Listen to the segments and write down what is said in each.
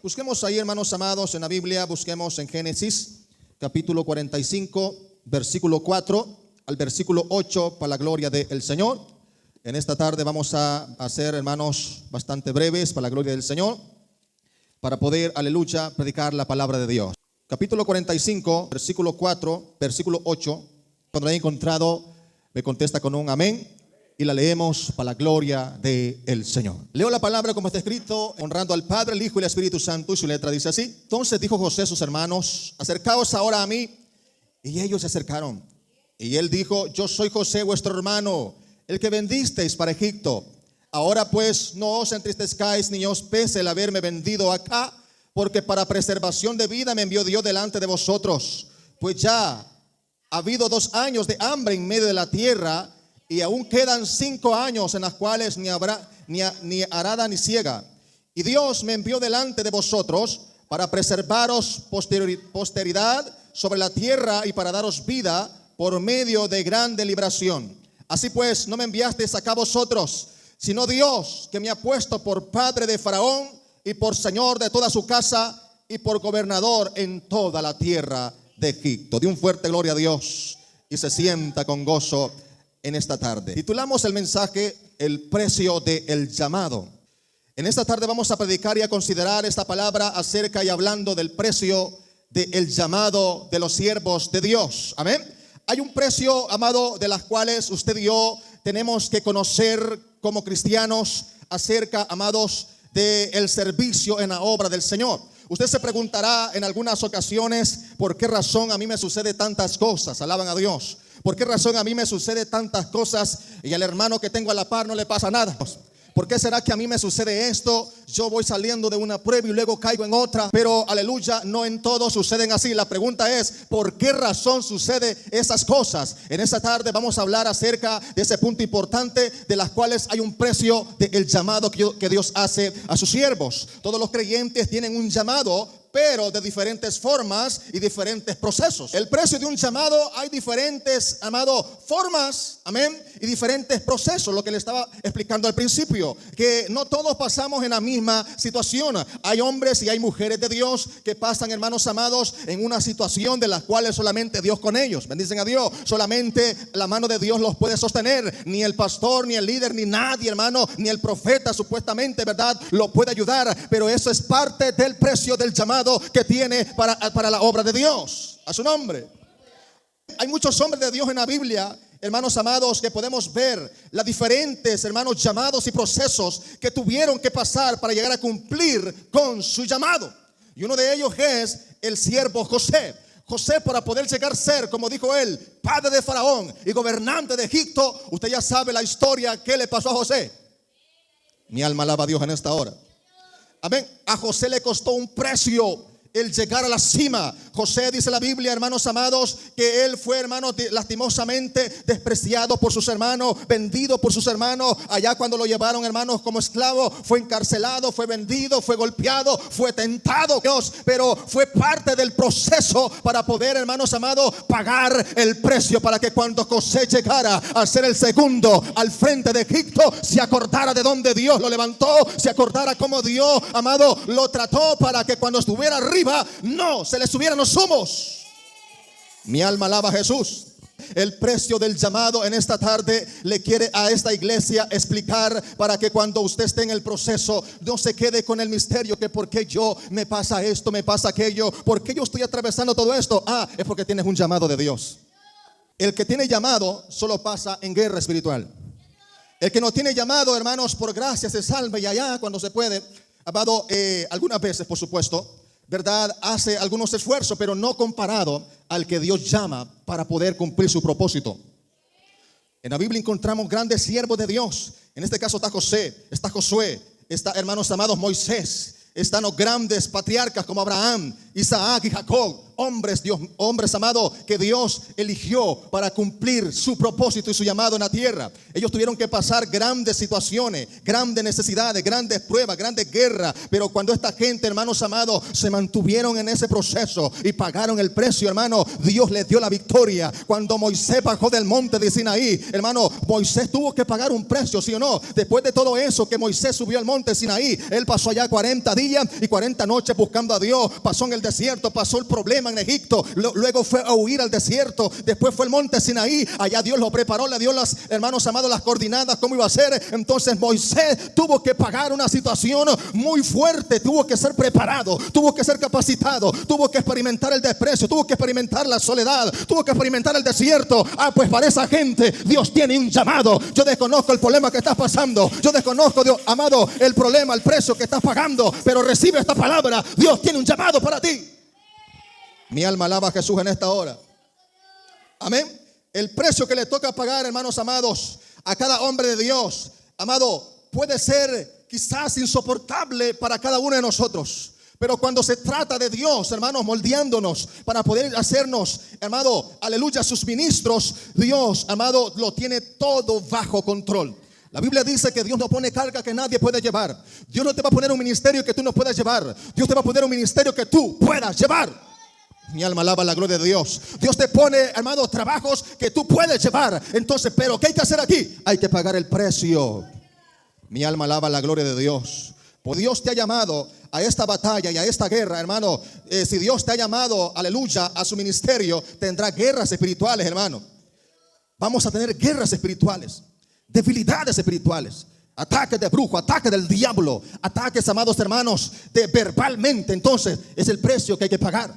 Busquemos ahí, hermanos amados, en la Biblia, busquemos en Génesis, capítulo 45, versículo 4 al versículo 8, para la gloria del Señor. En esta tarde vamos a hacer, hermanos, bastante breves, para la gloria del Señor, para poder, aleluya, predicar la palabra de Dios. Capítulo 45, versículo 4, versículo 8. Cuando la he encontrado, me contesta con un amén. Y la leemos para la gloria del Señor. Leo la palabra como está escrito, honrando al Padre, el Hijo y el Espíritu Santo. Y su letra dice así: Entonces dijo José a sus hermanos: acercaos ahora a mí. Y ellos se acercaron. Y él dijo: Yo soy José, vuestro hermano, el que vendisteis para Egipto. Ahora pues no os entristezcáis ni os pese el haberme vendido acá, porque para preservación de vida me envió Dios delante de vosotros. Pues ya ha habido 2 años de hambre en medio de la tierra, y aún quedan 5 años en los cuales ni habrá ni arada ni siega. Y Dios me envió delante de vosotros para preservaros posteridad sobre la tierra y para daros vida por medio de grande liberación. Así pues, no me enviasteis acá vosotros, sino Dios, que me ha puesto por padre de Faraón y por señor de toda su casa y por gobernador en toda la tierra de Egipto. De un fuerte gloria a Dios y se sienta con gozo en esta tarde. Titulamos el mensaje: el precio del llamado. En esta tarde vamos a predicar y a considerar esta palabra acerca y hablando del precio del llamado de los siervos de Dios. Amén. Hay un precio, amado, de las cuales usted y yo tenemos que conocer como cristianos acerca, amados, del servicio en la obra del Señor. Usted se preguntará en algunas ocasiones: ¿por qué razón a mí me sucede tantas cosas? Alaban a Dios. ¿Por qué razón a mí me sucede tantas cosas y al hermano que tengo a la par no le pasa nada? ¿Por qué será que a mí me sucede esto? Yo voy saliendo de una prueba y luego caigo en otra. Pero aleluya, no en todo suceden así. La pregunta es: ¿por qué razón sucede esas cosas? En esta tarde vamos a hablar acerca de ese punto importante, de las cuales hay un precio del llamado que Dios hace a sus siervos. Todos los creyentes tienen un llamado, pero de diferentes formas y diferentes procesos. El precio de un llamado, hay diferentes, amado, formas, amén, y diferentes procesos. Lo que le estaba explicando al principio, que no todos pasamos en la misma situación. Hay hombres y hay mujeres de Dios que pasan, hermanos amados, en una situación de las cuales solamente Dios con ellos. Bendicen a Dios. Solamente la mano de Dios los puede sostener. Ni el pastor, ni el líder, ni nadie, hermano, ni el profeta supuestamente, ¿verdad?, lo puede ayudar. Pero eso es parte del precio del llamado que tiene para la obra de Dios. A su nombre. Hay muchos hombres de Dios en la Biblia, hermanos amados, que podemos ver las diferentes, hermanos, llamados y procesos que tuvieron que pasar para llegar a cumplir con su llamado. Y uno de ellos es el siervo José. José, para poder llegar a ser, como dijo él, padre de Faraón y gobernante de Egipto. Usted ya sabe la historia que le pasó a José. Mi alma alaba a Dios en esta hora. Amén. A José le costó un precio el llegar a la cima. José, dice la Biblia, hermanos amados, que él fue, hermano, lastimosamente despreciado por sus hermanos, vendido por sus hermanos. Allá cuando lo llevaron, hermanos, como esclavo, fue encarcelado, fue vendido, fue golpeado, fue tentado, Dios, pero fue parte del proceso para poder, hermanos amados, pagar el precio, para que cuando José llegara a ser el segundo al frente de Egipto, se acordara de donde Dios lo levantó, se acordara cómo Dios, amado, lo trató, para que cuando estuviera arriba no se le subieran los humos. Mi alma alaba a Jesús. El precio del llamado en esta tarde le quiere a esta iglesia explicar, para que cuando usted esté en el proceso no se quede con el misterio que por qué yo me pasa esto, me pasa aquello, por qué yo estoy atravesando todo esto. Es porque tienes un llamado de Dios. El que tiene llamado solo pasa en guerra espiritual. El que no tiene llamado, hermanos, por gracia se salva, y allá cuando se puede, amado, algunas veces, por supuesto, ¿verdad?, hace algunos esfuerzos, pero no comparado al que Dios llama para poder cumplir su propósito. En la Biblia encontramos grandes siervos de Dios. En este caso está José, está Josué, está, hermanos amados, Moisés. Están los grandes patriarcas como Abraham, Isaac y Jacob. hombres, hombres amados, que Dios eligió para cumplir su propósito y su llamado en la tierra. Ellos tuvieron que pasar grandes situaciones, grandes necesidades, grandes pruebas, grandes guerras. Pero cuando esta gente, hermanos amados, se mantuvieron en ese proceso y pagaron el precio, hermano, Dios les dio la victoria. Cuando Moisés bajó del monte de Sinaí, hermano, Moisés tuvo que pagar un precio, ¿sí o no? Después de todo eso que Moisés subió al monte Sinaí, él pasó allá 40 días y 40 noches buscando a Dios. Pasó en el desierto, pasó el problema en Egipto, luego fue a huir al desierto, después fue al monte Sinaí. Allá Dios lo preparó, le dio las, hermanos amados, las coordenadas, cómo iba a ser. Entonces Moisés tuvo que pagar una situación muy fuerte, tuvo que ser preparado, tuvo que ser capacitado, tuvo que experimentar el desprecio, tuvo que experimentar la soledad, tuvo que experimentar el desierto. Pues para esa gente Dios tiene un llamado. Yo desconozco el problema que estás pasando, yo desconozco, Dios amado, el problema, el precio que estás pagando, pero recibe esta palabra: Dios tiene un llamado para ti. Mi alma alaba a Jesús en esta hora. Amén. El precio que le toca pagar, hermanos amados, a cada hombre de Dios, amado, puede ser quizás insoportable para cada uno de nosotros. Pero cuando se trata de Dios, hermanos, moldeándonos para poder hacernos, hermano, aleluya, sus ministros, Dios, amado, lo tiene todo bajo control. La Biblia dice que Dios no pone carga que nadie puede llevar. Dios no te va a poner un ministerio que tú no puedas llevar. Dios te va a poner un ministerio que tú puedas llevar. Mi alma alaba la gloria de Dios. Dios te pone, hermano, trabajos que tú puedes llevar. Entonces, ¿pero qué hay que hacer aquí? Hay que pagar el precio. Mi alma alaba la gloria de Dios. Pues Dios te ha llamado a esta batalla y a esta guerra, hermano. Si Dios te ha llamado, aleluya, a su ministerio, tendrá guerras espirituales, hermano. Vamos a tener guerras espirituales, debilidades espirituales, ataques de brujo, ataques del diablo, ataques, amados hermanos, de verbalmente. Entonces es el precio que hay que pagar.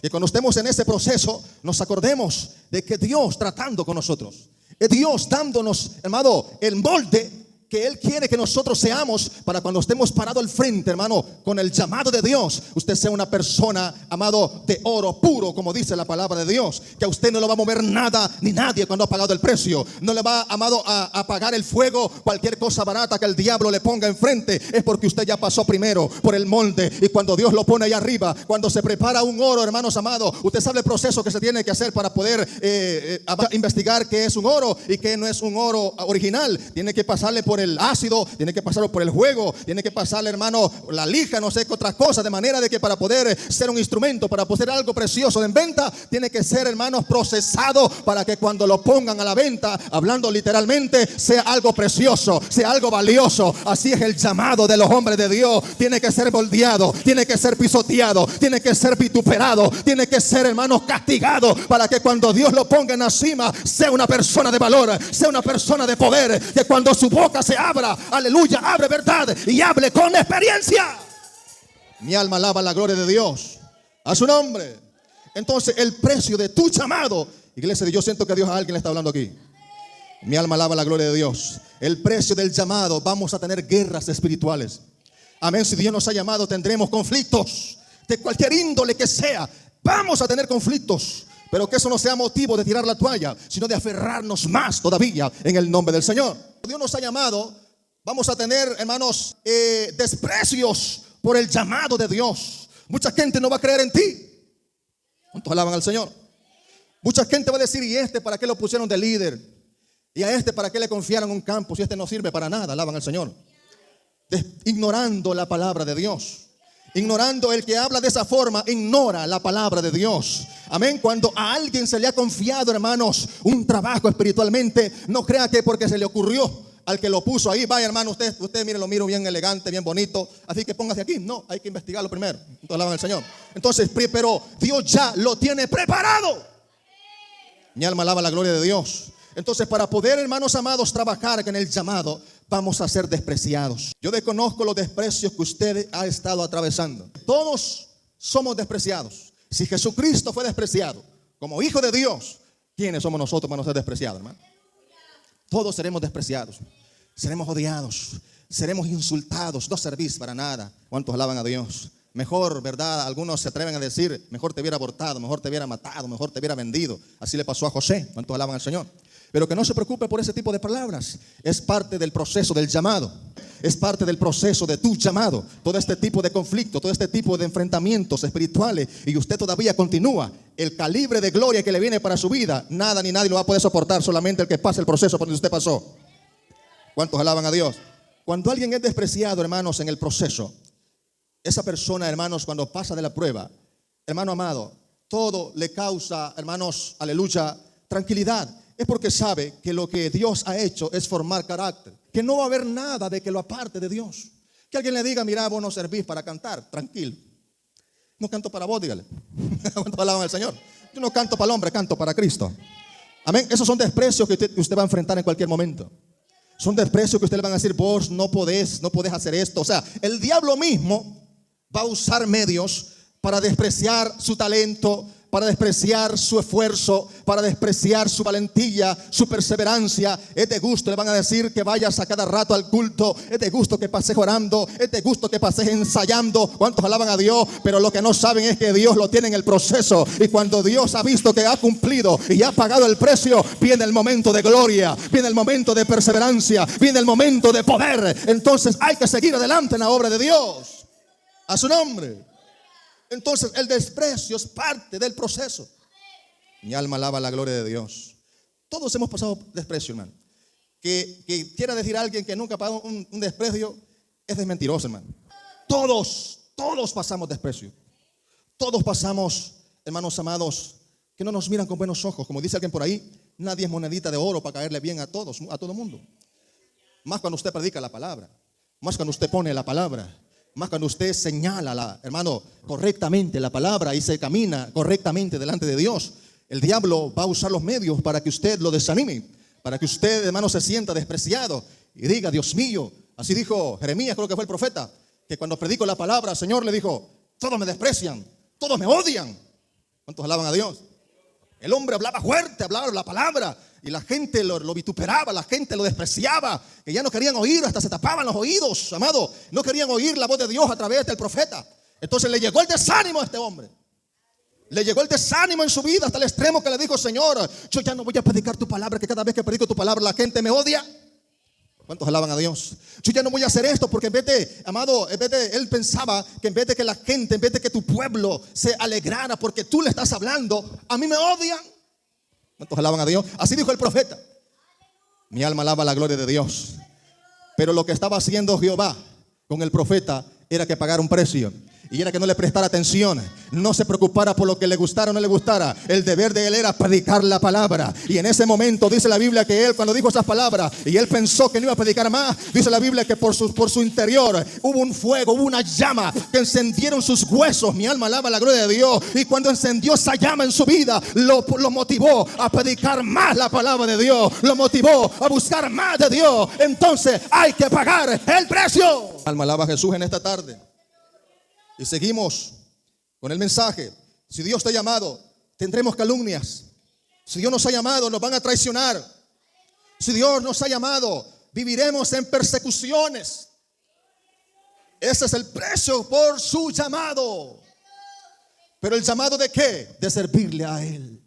Y cuando estemos en ese proceso, nos acordemos de que Dios tratando con nosotros, es Dios dándonos, hermano, el molde que Él quiere que nosotros seamos, para cuando estemos parados al frente, hermano, con el llamado de Dios, usted sea una persona, amado, de oro puro, como dice la palabra de Dios. Que a usted no lo va a mover nada ni nadie cuando ha pagado el precio. No le va, amado, a apagar el fuego cualquier cosa barata que el diablo le ponga enfrente. Es porque usted ya pasó primero por el molde. Y cuando Dios lo pone ahí arriba, cuando se prepara un oro, hermanos amados, usted sabe el proceso que se tiene que hacer para poder investigar qué es un oro y qué no es un oro original. Tiene que pasarle por el ácido, tiene que pasarlo por el juego, tiene que pasarle, hermano, la lija, no sé qué otras cosas, de manera de que para poder ser un instrumento, para poder algo precioso en venta, tiene que ser, hermanos, procesado para que cuando lo pongan a la venta, hablando literalmente, sea algo precioso, sea algo valioso. Así es el llamado de los hombres de Dios. Tiene que ser moldeado, tiene que ser pisoteado, tiene que ser vituperado, tiene que ser, hermanos, castigado, para que cuando Dios lo ponga en la cima, sea una persona de valor, sea una persona de poder, que cuando su boca se abra, aleluya, abre verdad y hable con experiencia. Mi alma alaba la gloria de Dios, a su nombre. Entonces el precio de tu llamado, iglesia, yo siento que Dios a alguien le está hablando aquí. Mi alma alaba la gloria de Dios. El precio del llamado, vamos a tener guerras espirituales. Amén. Si Dios nos ha llamado, tendremos conflictos de cualquier índole que sea. Vamos a tener conflictos, pero que eso no sea motivo de tirar la toalla, sino de aferrarnos más todavía en el nombre del Señor. Dios nos ha llamado. Vamos a tener, hermanos, desprecios por el llamado de Dios. Mucha gente no va a creer en ti. ¿Cuántos alaban al Señor? Mucha gente va a decir: ¿y este para qué lo pusieron de líder? ¿Y a este para qué le confiaron un campo si este no sirve para nada? Alaban al Señor. Ignorando la palabra de Dios. Ignorando, el que habla de esa forma ignora la palabra de Dios. Amén. Cuando a alguien se le ha confiado, hermanos, un trabajo espiritualmente, no crea que porque se le ocurrió al que lo puso ahí, vaya, hermano, usted mire, lo miro bien elegante, bien bonito, así que póngase aquí. No, hay que investigarlo primero. Entonces alaban al Señor. Entonces, pero Dios ya lo tiene preparado. Mi alma alaba la gloria de Dios. Entonces, para poder, hermanos amados, trabajar en el llamado, vamos a ser despreciados. Yo desconozco los desprecios que usted ha estado atravesando. Todos somos despreciados. Si Jesucristo fue despreciado como hijo de Dios, ¿quiénes somos nosotros para no ser despreciados, hermano? Todos seremos despreciados, seremos odiados, seremos insultados. No servís para nada. ¿Cuántos alaban a Dios? Mejor, ¿verdad? Algunos se atreven a decir: mejor te hubiera abortado, mejor te hubiera matado, mejor te hubiera vendido. Así le pasó a José. ¿Cuántos alaban al Señor? Pero que no se preocupe por ese tipo de palabras. Es parte del proceso del llamado. Es parte del proceso de tu llamado. Todo este tipo de conflicto, todo este tipo de enfrentamientos espirituales, y usted todavía continúa. El calibre de gloria que le viene para su vida, nada ni nadie lo va a poder soportar, solamente el que pase el proceso por donde usted pasó. ¿Cuántos alaban a Dios? Cuando alguien es despreciado, hermanos, en el proceso, esa persona, hermanos, cuando pasa de la prueba, hermano amado, todo le causa, hermanos, aleluya, tranquilidad. Es porque sabe que lo que Dios ha hecho es formar carácter, que no va a haber nada de que lo aparte de Dios. Que alguien le diga, mira, vos no servís para cantar, tranquilo. No canto para vos, dígale. ¿Cuántos alaban al Señor? Yo no canto para el hombre, canto para Cristo. Amén. Esos son desprecios que usted va a enfrentar en cualquier momento. Son desprecios que usted le van a decir, vos no podés hacer esto. O sea, el diablo mismo va a usar medios para despreciar su talento, para despreciar su esfuerzo, para despreciar su valentía, su perseverancia. Es de gusto, le van a decir que vayas a cada rato al culto. Es de gusto que pases orando. Es de gusto que pases ensayando. ¿Cuántos alaban a Dios? Pero lo que no saben es que Dios lo tiene en el proceso. Y cuando Dios ha visto que ha cumplido y ha pagado el precio, viene el momento de gloria, viene el momento de perseverancia, viene el momento de poder. Entonces hay que seguir adelante en la obra de Dios. A su nombre. Entonces el desprecio es parte del proceso. Mi alma alaba la gloria de Dios. Todos hemos pasado desprecio, hermano. Que quiera decir a alguien que nunca pagó un desprecio es mentiroso, hermano. Todos pasamos desprecio. Todos pasamos, hermanos amados, que no nos miran con buenos ojos. Como dice alguien por ahí, nadie es monedita de oro para caerle bien a todos, a todo mundo. Más cuando usted predica la palabra, más cuando usted pone la palabra, más cuando usted señala, hermano, correctamente la palabra y se camina correctamente delante de Dios. El diablo va a usar los medios para que usted lo desanime, para que usted, hermano, se sienta despreciado y diga, Dios mío, así dijo Jeremías, creo que fue el profeta, que cuando predico la palabra, el Señor le dijo, todos me desprecian, todos me odian. ¿Cuántos alaban a Dios? El hombre hablaba fuerte, hablaba la palabra y la gente lo vituperaba, la gente lo despreciaba, que ya no querían oír, hasta se tapaban los oídos, amado. No querían oír la voz de Dios a través del profeta. Entonces le llegó el desánimo a este hombre. Le llegó el desánimo en su vida hasta el extremo que le dijo, Señor, yo ya no voy a predicar tu palabra, que cada vez que predico tu palabra la gente me odia. ¿Cuántos alaban a Dios? Yo ya no voy a hacer esto porque en vez de, amado, él pensaba que en vez de que la gente, en vez de que tu pueblo se alegrara porque tú le estás hablando, a mí me odian. ¿Cuántos alaban a Dios? Así dijo el profeta. Mi alma alaba la gloria de Dios. Pero lo que estaba haciendo Jehová con el profeta era que pagara un precio. Y era que no le prestara atención, no se preocupara por lo que le gustara o no le gustara. El deber de él era predicar la palabra. Y en ese momento dice la Biblia que él, cuando dijo esas palabras y él pensó que no iba a predicar más, dice la Biblia que por su interior hubo un fuego, hubo una llama que encendieron sus huesos. Mi alma alaba la gloria de Dios. Y cuando encendió esa llama en su vida, lo motivó a predicar más la palabra de Dios, lo motivó a buscar más de Dios. Entonces hay que pagar el precio. Mi alma alaba a Jesús en esta tarde. Y seguimos con el mensaje. Si Dios te ha llamado, tendremos calumnias. Si Dios nos ha llamado, nos van a traicionar. Si Dios nos ha llamado, viviremos en persecuciones. Ese es el precio por su llamado. Pero el llamado ¿de qué? De servirle a Él,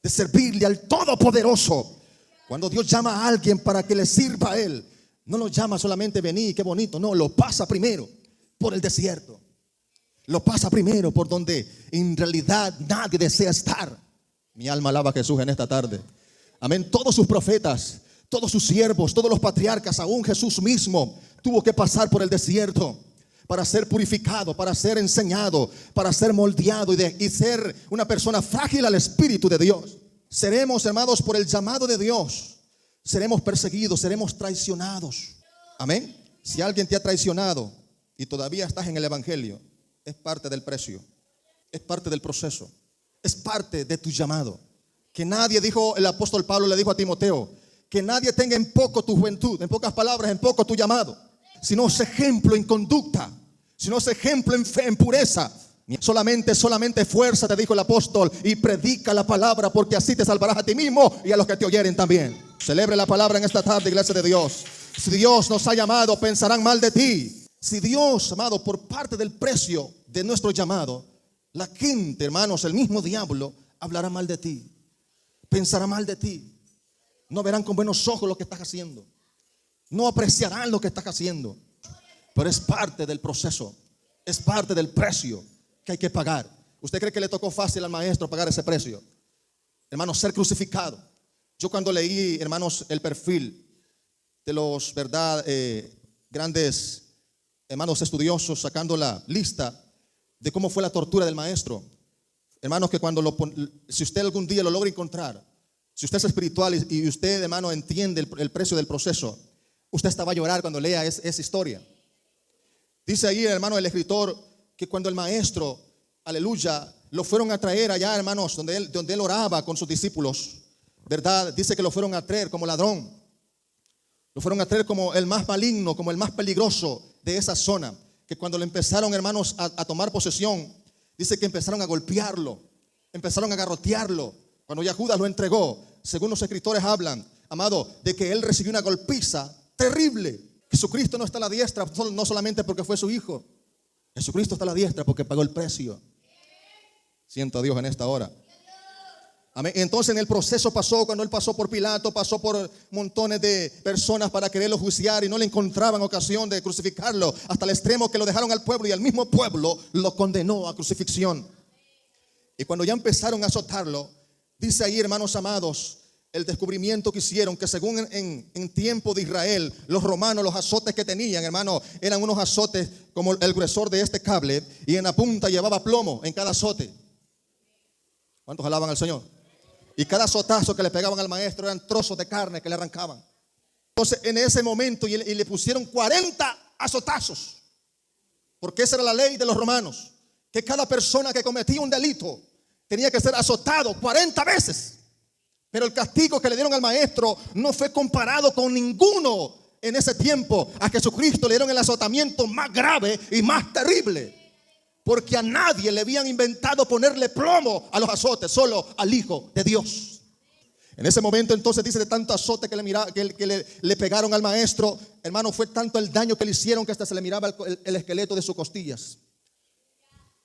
de servirle al Todopoderoso. Cuando Dios llama a alguien para que le sirva a Él, no lo llama solamente venir, qué bonito. No, lo pasa primero por el desierto. Lo pasa primero por donde en realidad nadie desea estar. Mi alma alaba a Jesús en esta tarde. Amén. Todos sus profetas, todos sus siervos, todos los patriarcas, aún Jesús mismo tuvo que pasar por el desierto para ser purificado, para ser enseñado, para ser moldeado y ser una persona frágil al Espíritu de Dios. Seremos, hermanos, por el llamado de Dios, seremos perseguidos, seremos traicionados. Amén. Si alguien te ha traicionado y todavía estás en el Evangelio, es parte del precio, es parte del proceso, es parte de tu llamado. Que nadie, dijo el apóstol Pablo, le dijo a Timoteo, que nadie tenga en poco tu juventud, en pocas palabras, en poco tu llamado, sino es ejemplo en conducta, sino es ejemplo en fe, en pureza. Solamente fuerza, te dijo el apóstol, y predica la palabra, porque así te salvarás a ti mismo y a los que te oyeren también. Celebre la palabra en esta tarde, iglesia de Dios. Si Dios nos ha llamado, pensarán mal de ti. Si Dios, amado, por parte del precio de nuestro llamado, la gente, hermanos, el mismo diablo hablará mal de ti, pensará mal de ti. No verán con buenos ojos lo que estás haciendo. No apreciarán lo que estás haciendo. Pero es parte del proceso. Es parte del precio que hay que pagar. ¿Usted cree que le tocó fácil al maestro pagar ese precio? Hermanos, ser crucificado. Yo cuando leí, hermanos, el perfil de los, verdad, grandes hermanos estudiosos, sacando la lista de cómo fue la tortura del maestro. Hermanos, que si usted algún día lo logra encontrar, si usted es espiritual y usted, hermano, entiende el precio del proceso, usted hasta va a llorar cuando lea esa historia. Dice ahí, hermano, el escritor, que cuando el maestro, aleluya, lo fueron a traer allá, hermanos, donde él oraba con sus discípulos, ¿verdad? Dice que lo fueron a traer como ladrón. Lo fueron a traer como el más maligno, como el más peligroso de esa zona. Que cuando le empezaron, hermanos, a tomar posesión, dice que empezaron a golpearlo, empezaron a garrotearlo. Cuando ya Judas lo entregó, según los escritores hablan, amado, de que él recibió una golpiza terrible. Jesucristo no está a la diestra no solamente porque fue su hijo. Jesucristo está a la diestra porque pagó el precio. Siento a Dios en esta hora. Amén. Entonces en el proceso pasó, cuando él pasó por Pilato, pasó por montones de personas para quererlo juzgar y no le encontraban ocasión de crucificarlo, hasta el extremo que lo dejaron al pueblo y el mismo pueblo lo condenó a crucifixión. Y cuando ya empezaron a azotarlo, dice ahí, hermanos amados, el descubrimiento que hicieron, que según en tiempo de Israel, los romanos, los azotes que tenían, hermano, eran unos azotes como el gruesor de este cable, y en la punta llevaba plomo en cada azote. ¿Cuántos alaban al Señor? Y cada azotazo que le pegaban al maestro eran trozos de carne que le arrancaban. Entonces en ese momento y le pusieron 40 azotazos, porque esa era la ley de los romanos, que cada persona que cometía un delito tenía que ser azotado 40 veces. Pero el castigo que le dieron al maestro no fue comparado con ninguno en ese tiempo. A Jesucristo le dieron el azotamiento más grave y más terrible, porque a nadie le habían inventado ponerle plomo a los azotes, solo al Hijo de Dios. En ese momento entonces dice, de tanto azote que le pegaron al maestro, hermano, fue tanto el daño que le hicieron que hasta se le miraba el esqueleto de sus costillas.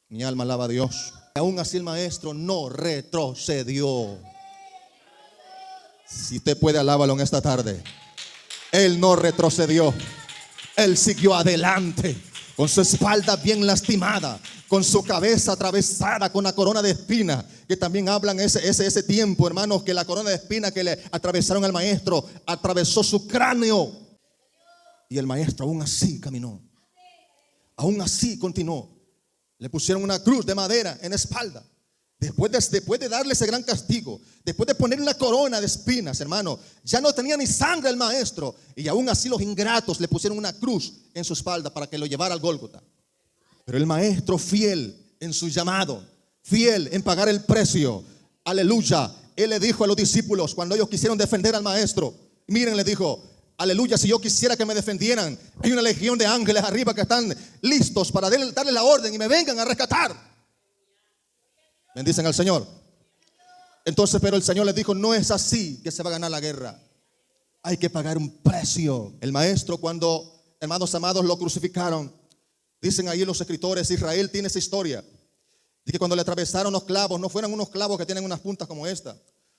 Mi alma alaba a Dios. Y aún así el maestro no retrocedió. Si usted puede, alábalo en esta tarde. Él no retrocedió. Él siguió adelante, con su espalda bien lastimada, con su cabeza atravesada con la corona de espinas, que también hablan ese tiempo, hermanos, que la corona de espinas que le atravesaron al maestro atravesó su cráneo. Y el maestro aún así caminó, aún así continuó. Le pusieron una cruz de madera en la espalda. Después de darle ese gran castigo, después de ponerle una corona de espinas, hermano, ya no tenía ni sangre el maestro, y aún así los ingratos le pusieron una cruz en su espalda para que lo llevara al Gólgota. Pero el maestro, fiel en su llamado, fiel en pagar el precio, aleluya, él le dijo a los discípulos cuando ellos quisieron defender al maestro, miren, le dijo, aleluya, si yo quisiera que me defendieran, hay una legión de ángeles arriba que están listos para darle la orden y me vengan a rescatar. Bendicen al Señor. Entonces, pero el Señor les dijo, no es así que se va a ganar la guerra. Hay que pagar un precio. El maestro, cuando, hermanos amados, lo crucificaron, dicen ahí los escritores, Israel tiene esa historia, de que cuando le atravesaron los clavos, no fueron unos clavos que tienen unas puntas como esta,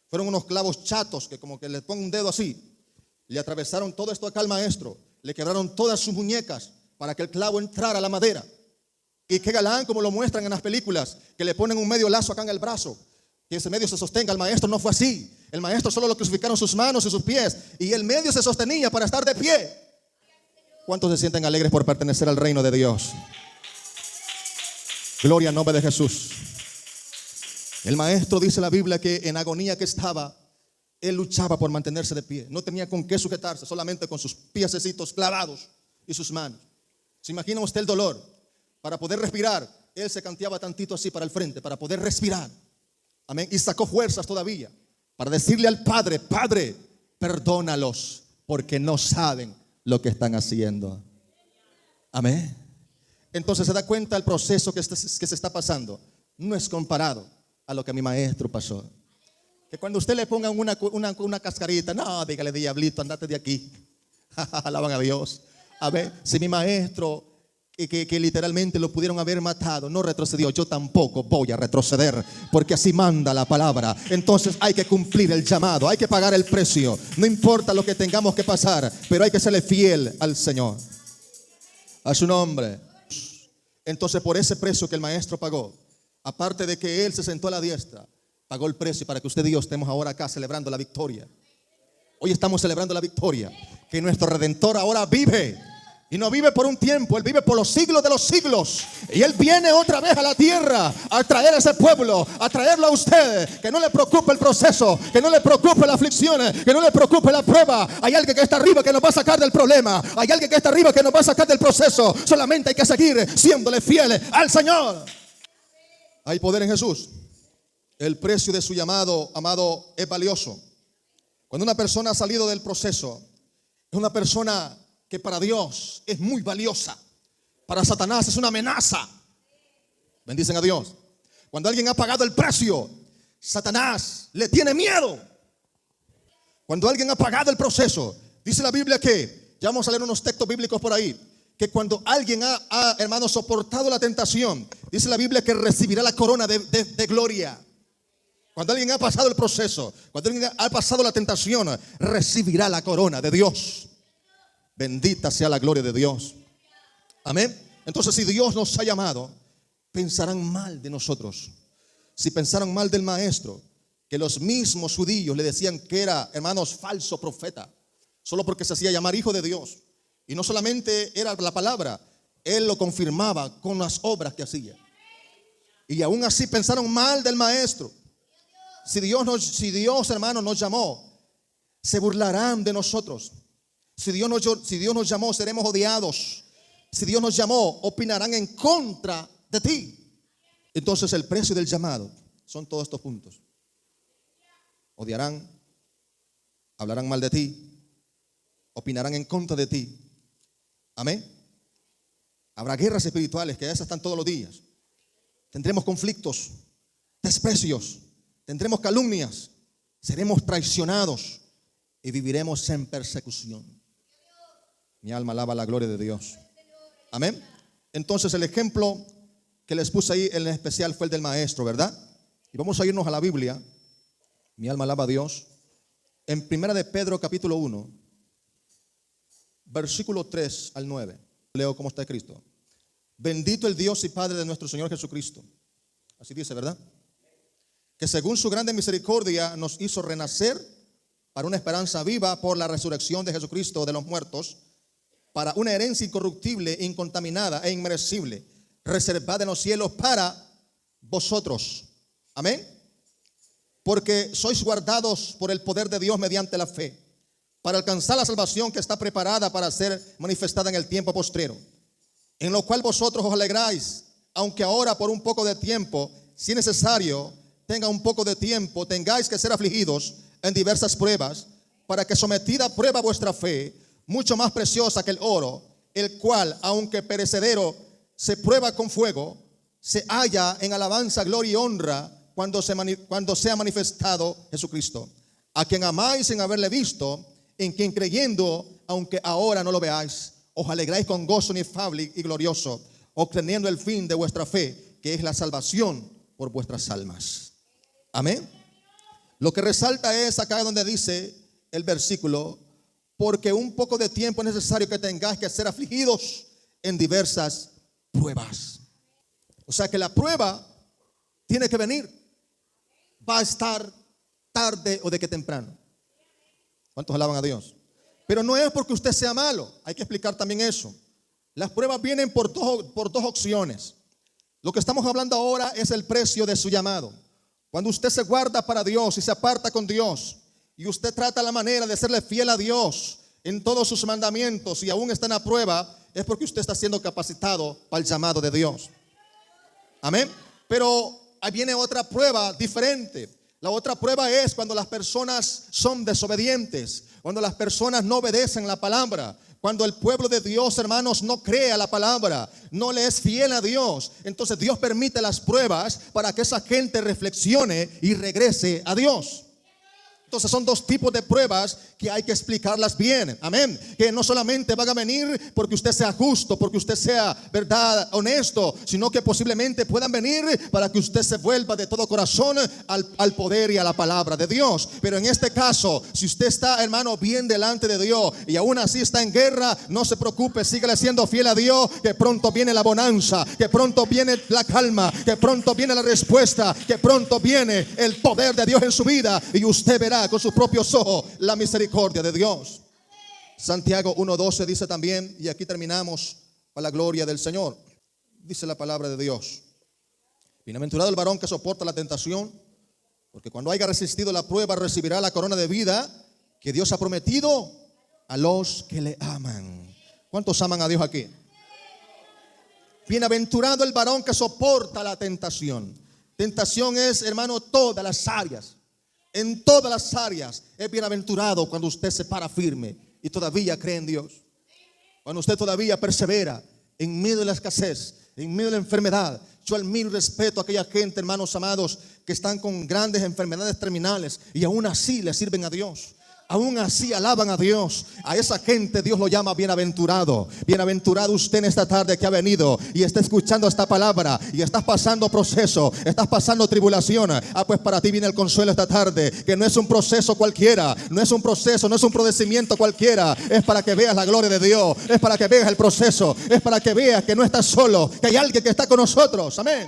fueron unos clavos chatos que como que le ponen un dedo así. Le atravesaron todo esto acá al maestro, le quebraron todas sus muñecas para que el clavo entrara a la madera. Y qué galán, como lo muestran en las películas, que le ponen un medio lazo acá en el brazo, que ese medio se sostenga. El maestro no fue así. El maestro solo lo crucificaron sus manos y sus pies, y el medio se sostenía para estar de pie. ¿Cuántos se sienten alegres por pertenecer al reino de Dios? Gloria al nombre de Jesús. El maestro, dice la Biblia, que en agonía que estaba, él luchaba por mantenerse de pie. No tenía con qué sujetarse, solamente con sus piececitos clavados y sus manos. ¿Se imagina usted el dolor? Para poder respirar, él se canteaba tantito así para el frente, para poder respirar. Amén. Y sacó fuerzas todavía para decirle al Padre, Padre, perdónalos, porque no saben lo que están haciendo. Amén. Entonces se da cuenta el proceso que se está pasando. No es comparado a lo que mi maestro pasó. Que cuando usted le ponga una cascarita, no, dígale, diablito, andate de aquí. Alaban a Dios. A ver, si mi maestro que literalmente lo pudieron haber matado, no retrocedió. Yo tampoco voy a retroceder, porque así manda la palabra. Entonces hay que cumplir el llamado, hay que pagar el precio. No importa lo que tengamos que pasar, pero hay que serle fiel al Señor, a su nombre. Entonces, por ese precio que el maestro pagó, aparte de que él se sentó a la diestra, pagó el precio para que usted y yo estemos ahora acá celebrando la victoria. Hoy estamos celebrando la victoria, que nuestro Redentor ahora vive. Y no vive por un tiempo, Él vive por los siglos de los siglos. Y Él viene otra vez a la tierra a traer a ese pueblo, a traerlo a usted. Que no le preocupe el proceso, que no le preocupe la aflicción, que no le preocupe la prueba. Hay alguien que está arriba que nos va a sacar del problema. Hay alguien que está arriba que nos va a sacar del proceso. Solamente hay que seguir siéndole fieles al Señor. Hay poder en Jesús. El precio de su llamado, amado, es valioso. Cuando una persona ha salido del proceso, es una persona que para Dios es muy valiosa. Para Satanás es una amenaza. Bendicen a Dios. Cuando alguien ha pagado el precio, Satanás le tiene miedo. Cuando alguien ha pagado el proceso, dice la Biblia que, ya vamos a leer unos textos bíblicos por ahí, que cuando alguien ha hermano, soportado la tentación, dice la Biblia que recibirá la corona de gloria. Cuando alguien ha pasado el proceso, cuando alguien ha pasado la tentación, recibirá la corona de Dios. Bendita sea la gloria de Dios. Amén. Entonces, si Dios nos ha llamado, pensarán mal de nosotros. Si pensaron mal del maestro, que los mismos judíos le decían que era, hermanos, falso profeta, solo porque se hacía llamar hijo de Dios. Y no solamente era la palabra, él lo confirmaba con las obras que hacía. Y aún así pensaron mal del maestro. Si Dios, hermano, nos llamó, se burlarán de nosotros. Si Dios nos llamó, seremos odiados. Si Dios nos llamó, opinarán en contra de ti. Entonces el precio del llamado son todos estos puntos. Odiarán, hablarán mal de ti, opinarán en contra de ti. Amén. Habrá guerras espirituales, que esas están todos los días. Tendremos conflictos, desprecios, tendremos calumnias, seremos traicionados y viviremos en persecución. Mi alma alaba la gloria de Dios. Amén. Entonces el ejemplo que les puse ahí en especial fue el del maestro, ¿verdad? Y vamos a irnos a la Biblia. Mi alma alaba a Dios. En 1 de Pedro capítulo 1, versículo 3 al 9. Leo cómo está escrito. Bendito el Dios y Padre de nuestro Señor Jesucristo. Así dice, ¿verdad? Que según su grande misericordia nos hizo renacer para una esperanza viva por la resurrección de Jesucristo de los muertos, para una herencia incorruptible, incontaminada e inmerecible, reservada en los cielos para vosotros. Amén. Porque sois guardados por el poder de Dios mediante la fe, para alcanzar la salvación que está preparada para ser manifestada en el tiempo postrero, en lo cual vosotros os alegráis, aunque ahora por un poco de tiempo, si es necesario, tengáis que ser afligidos en diversas pruebas, para que sometida a prueba vuestra fe, mucho más preciosa que el oro, el cual, aunque perecedero, se prueba con fuego, se halla en alabanza, gloria y honra cuando sea manifestado Jesucristo, a quien amáis sin haberle visto, en quien creyendo, aunque ahora no lo veáis, os alegráis con gozo inefable y glorioso, obteniendo el fin de vuestra fe, que es la salvación por vuestras almas. Amén. Lo que resalta es acá donde dice el versículo, porque un poco de tiempo es necesario que tengáis que ser afligidos en diversas pruebas. O sea que la prueba tiene que venir. Va a estar tarde o de que temprano. ¿Cuántos alaban a Dios? Pero no es porque usted sea malo. Hay que explicar también eso. Las pruebas vienen por dos opciones. Lo que estamos hablando ahora es el precio de su llamado. Cuando usted se guarda para Dios y se aparta con Dios, y usted trata la manera de serle fiel a Dios en todos sus mandamientos y aún está en la prueba, es porque usted está siendo capacitado para el llamado de Dios. Amén. Pero ahí viene otra prueba diferente. La otra prueba es cuando las personas son desobedientes, cuando las personas no obedecen la palabra, cuando el pueblo de Dios, hermanos, no cree a la palabra, no le es fiel a Dios. Entonces Dios permite las pruebas para que esa gente reflexione y regrese a Dios. Entonces son dos tipos de pruebas que hay que explicarlas bien. Amén. Que no solamente van a venir porque usted sea justo, porque usted sea, verdad, honesto, sino que posiblemente puedan venir para que usted se vuelva de todo corazón al poder y a la palabra de Dios. Pero en este caso, si usted está, hermano, bien delante de Dios y aún así está en guerra, no se preocupe, sígale siendo fiel a Dios, que pronto viene la bonanza, que pronto viene la calma, que pronto viene la respuesta, que pronto viene el poder de Dios en su vida y usted verá con sus propios ojos la misericordia de Dios. Santiago 1:12 dice también, y aquí terminamos, para la gloria del Señor, dice la palabra de Dios: bienaventurado el varón que soporta la tentación, porque cuando haya resistido la prueba recibirá la corona de vida que Dios ha prometido a los que le aman. ¿Cuántos aman a Dios aquí? Bienaventurado el varón que soporta la tentación. Tentación es, hermano, todas las áreas. En todas las áreas es bienaventurado cuando usted se para firme y todavía cree en Dios. Cuando usted todavía persevera en medio de la escasez, en medio de la enfermedad. Yo admiro y respeto a aquella gente, hermanos amados, que están con grandes enfermedades terminales y aún así le sirven a Dios. Aún así alaban a Dios. A esa gente Dios lo llama bienaventurado. Bienaventurado usted en esta tarde que ha venido y está escuchando esta palabra y estás pasando proceso, estás pasando tribulación. Pues para ti viene el consuelo esta tarde, que no es un proceso cualquiera, no es un proceso, no es un padecimiento cualquiera. Es para que veas la gloria de Dios, es para que veas el proceso, es para que veas que no estás solo, que hay alguien que está con nosotros. Amén.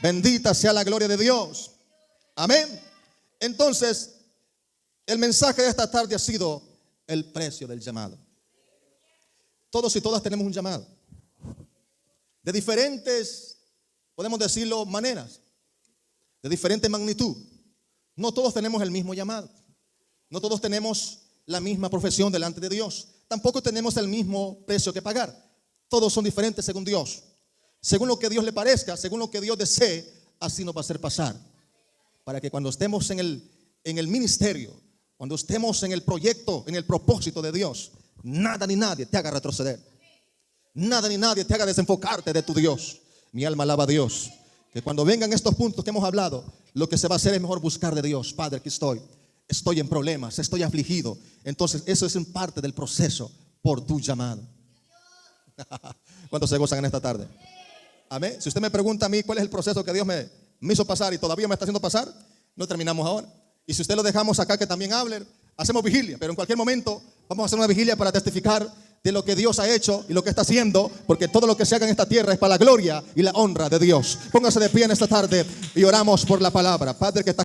Bendita sea la gloria de Dios. Amén. Entonces, el mensaje de esta tarde ha sido el precio del llamado. Todos y todas tenemos un llamado. De diferentes, podemos decirlo, maneras. De diferente magnitud. No todos tenemos el mismo llamado. No todos tenemos la misma profesión delante de Dios. Tampoco tenemos el mismo precio que pagar. Todos son diferentes según Dios. Según lo que Dios le parezca, según lo que Dios desee, así nos va a hacer pasar. Para que cuando estemos en el ministerio, cuando estemos en el proyecto, en el propósito de Dios, nada ni nadie te haga retroceder. Nada ni nadie te haga desenfocarte de tu Dios. Mi alma alaba a Dios. Que cuando vengan estos puntos que hemos hablado, lo que se va a hacer es mejor buscar de Dios. Padre, aquí estoy en problemas, estoy afligido. Entonces eso es en parte del proceso por tu llamado. ¿Cuántos se gozan en esta tarde? Amén. Si usted me pregunta a mí cuál es el proceso que Dios me hizo pasar y todavía me está haciendo pasar, no terminamos ahora. Y si usted lo dejamos acá que también hable, hacemos vigilia, pero en cualquier momento vamos a hacer una vigilia para testificar de lo que Dios ha hecho y lo que está haciendo, porque todo lo que se haga en esta tierra es para la gloria y la honra de Dios. Póngase de pie en esta tarde y oramos por la palabra. Padre que está